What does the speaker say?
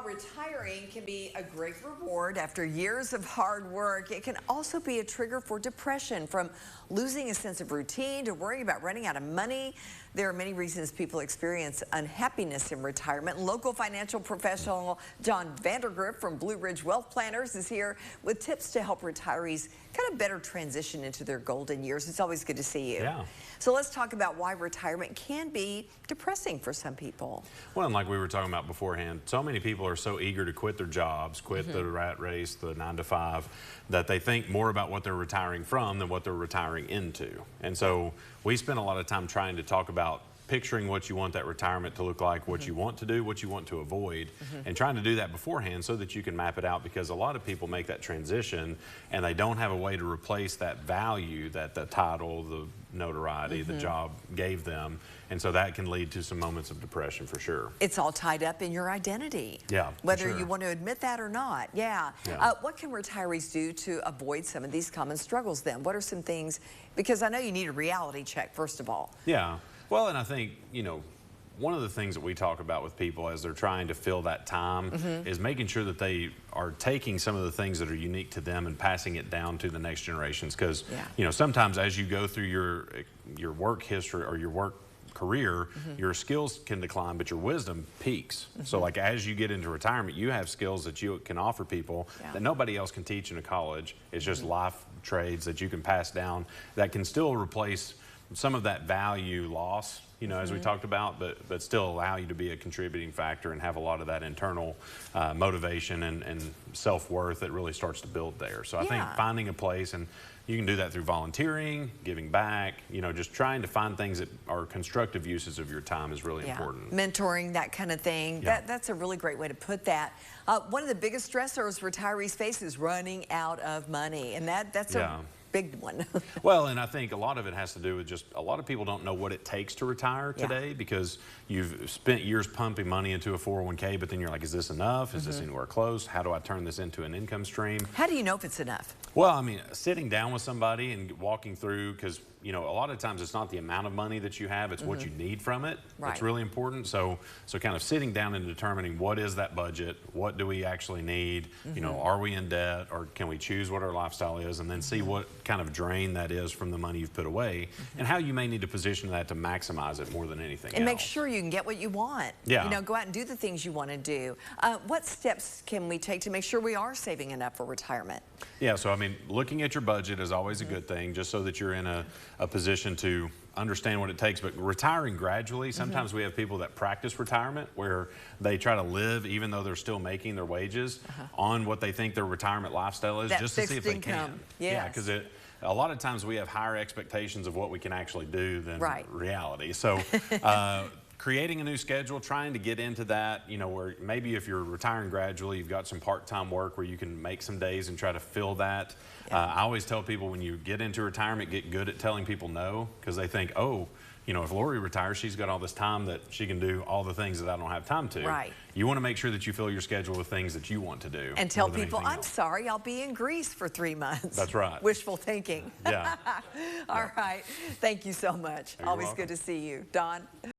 While retiring can be a great reward after years of hard work, it can also be a trigger for depression, from losing a sense of routine to worrying about running out of money. There are many reasons people experience unhappiness in retirement. Local financial professional John Vandergriff from Blue Ridge Wealth Planners is here with tips to help retirees kind of better transition into their golden years. It's always good to see you. Yeah. So let's talk about why retirement can be depressing for some people. Well, and like we were talking about beforehand, so many people are so eager to quit their jobs, quit the rat race, the 9 to 5, that they think more about what they're retiring from than what they're retiring into. And so we spend a lot of time trying to talk about picturing what you want that retirement to look like, what you want to do, what you want to avoid, and trying to do that beforehand so that you can map it out, because a lot of people make that transition and they don't have a way to replace that value that the title, the notoriety, the job gave them. And so that can lead to some moments of depression for sure. It's all tied up in your identity. Yeah, whether you want to admit that or not. Yeah. What can retirees do to avoid some of these common struggles then? What are some things, because I know you need a reality check first of all. Yeah. Well, and I think, you know, one of the things that we talk about with people as they're trying to fill that time is making sure that they are taking some of the things that are unique to them and passing it down to the next generations. Because, you know, sometimes as you go through your work history or your work career, your skills can decline, but your wisdom peaks. So like as you get into retirement, you have skills that you can offer people that nobody else can teach in a college. It's just life trades that you can pass down that can still replace some of that value loss, you know, as we talked about, but still allow you to be a contributing factor and have a lot of that internal motivation and self-worth that really starts to build there. So I think finding a place, and you can do that through volunteering, giving back, you know, just trying to find things that are constructive uses of your time is really important. Mentoring, that kind of thing. That's a really great way to put that. One of the biggest stressors retirees face is running out of money, and that's a big one. Well, and I think a lot of it has to do with just a lot of people don't know what it takes to retire today, because you've spent years pumping money into a 401k, but then you're like, is this enough? Is this anywhere close? How do I turn this into an income stream? How do you know if it's enough? Well, I mean, sitting down with somebody and walking through, because, you know, a lot of times it's not the amount of money that you have, it's what you need from it. It's really important. So kind of sitting down and determining what is that budget, what do we actually need, you know, are we in debt, or can we choose what our lifestyle is, and then see what kind of drain that is from the money you've put away, and how you may need to position that to maximize it more than anything else. And make sure you can get what you want. You know, go out and do the things you want to do. What steps can we take to make sure we are saving enough for retirement? Yeah, so I mean, looking at your budget is always a good thing, just so that you're in a position to understand what it takes. But retiring gradually, sometimes we have people that practice retirement where they try to live, even though they're still making their wages, on what they think their retirement lifestyle is, just to see if they can. Yeah, because a lot of times we have higher expectations of what we can actually do than reality. So creating a new schedule, trying to get into that, you know, where maybe if you're retiring gradually, you've got some part-time work where you can make some days and try to fill that. I always tell people, when you get into retirement, get good at telling people no, because they think, oh, you know, if Lori retires, she's got all this time that she can do all the things that I don't have time to. You want to make sure that you fill your schedule with things that you want to do. And tell people, I'm sorry, I'll be in Greece for 3 months. That's right. Wishful thinking. All right. Thank you so much. Always good to see you. Don?